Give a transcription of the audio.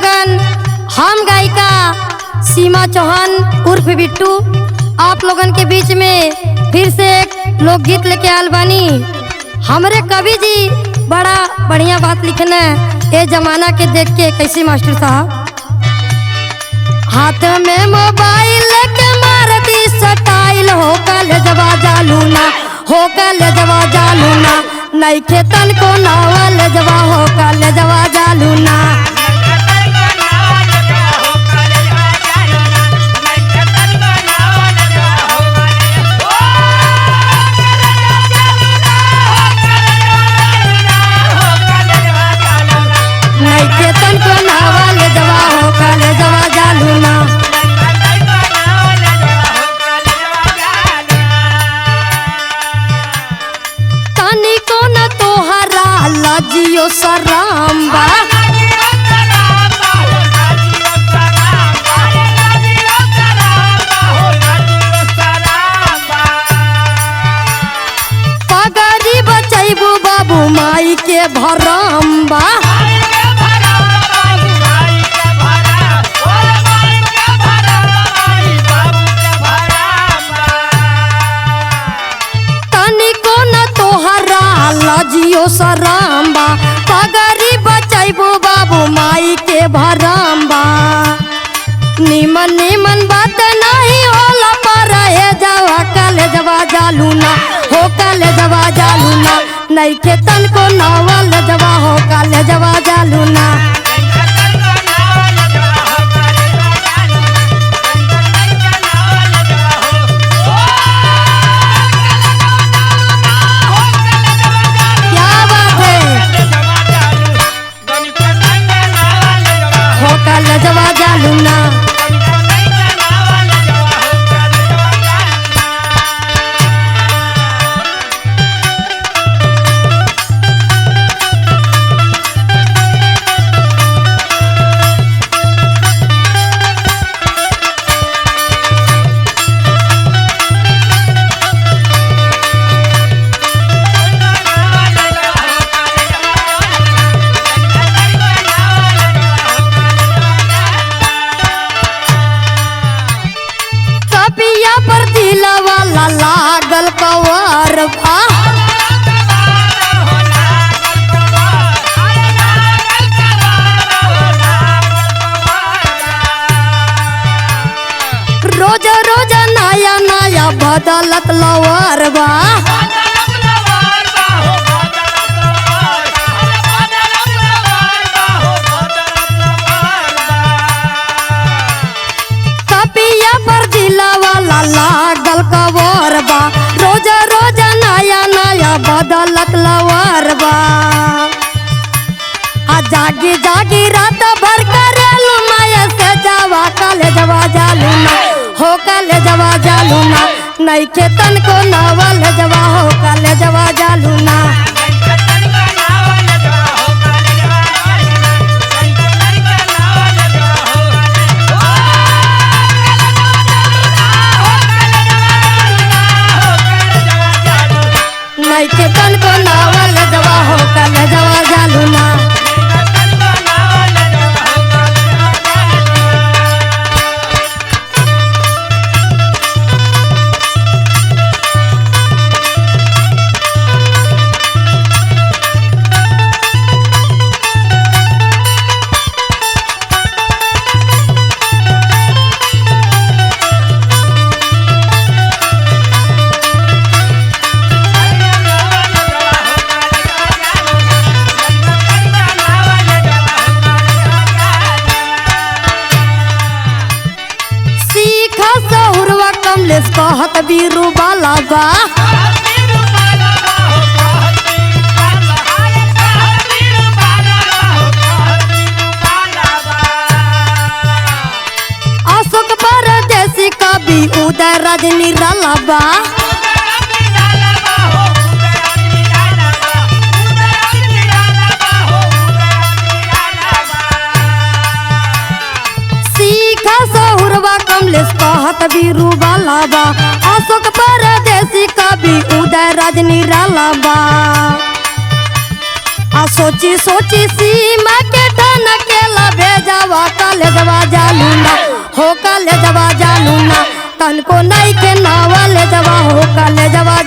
लोगन, हम गायिका सीमा चौहान उर्फ बिट्टू आप लोगन के बीच में फिर से एक लोकगीत लेके आल बानी। हमरे कवि जी बड़ा बढ़िया बात लिखना ये जमाना के देख के। कैसे मास्टर साहब? हाथ में मोबाइल लेके मारती स्टाइल, हो कल जवा जालूना, हो कल जवा जालूना, नहीं खेतन को नावल जवा, हो कल जवा जालूना। नहीं खेतन को नावल जवा, हो कल जवा जालूना। तनी को न तोहरा लजियो सराम्बा, पगड़ी बचैबू बाबू माई के भरम्बा। लजियो सराम्बा, पगड़ी बचैबू बाबू माई के भरम्बा। निमन निमन बात नहीं होला पर हे जवा कल जवा जालूना, हो कल जवा जालूना, नहीं खेतन को नावल जवा, हो कल जवा जालूना। कल जवा जालूना। पर दिला वाला लागल कवरवा, रोज रोज नया नया बदलत लवरवा। कपिया पर दिला वाला लागल कवरवा, रोज रोज नया नया बदलत लवरवा। आ जागी जागी रात भर करेलू माया से जवा कल जवा जालूना, हो कल जवा जालूना, नहीं खेतन को नावल जवा, हो कल जवा जालूना। नहीं खेतन को नावल जवा, हो कल जवा जालूना। कमलेश कहत बीरू बाला बा, अशोक परदेसी कवि उदय रजनी रलाबा। सीखा सहुरवा कमलेश कहत बीरू बाला बा, अशोक परदेसी कवि उदय रजनी रलाबा। आ सोची सोची सीमा के धन के ला भेजवा हो का ले जवा जानू ना तन को नहीं के नावा ले जवा हो का ले जवा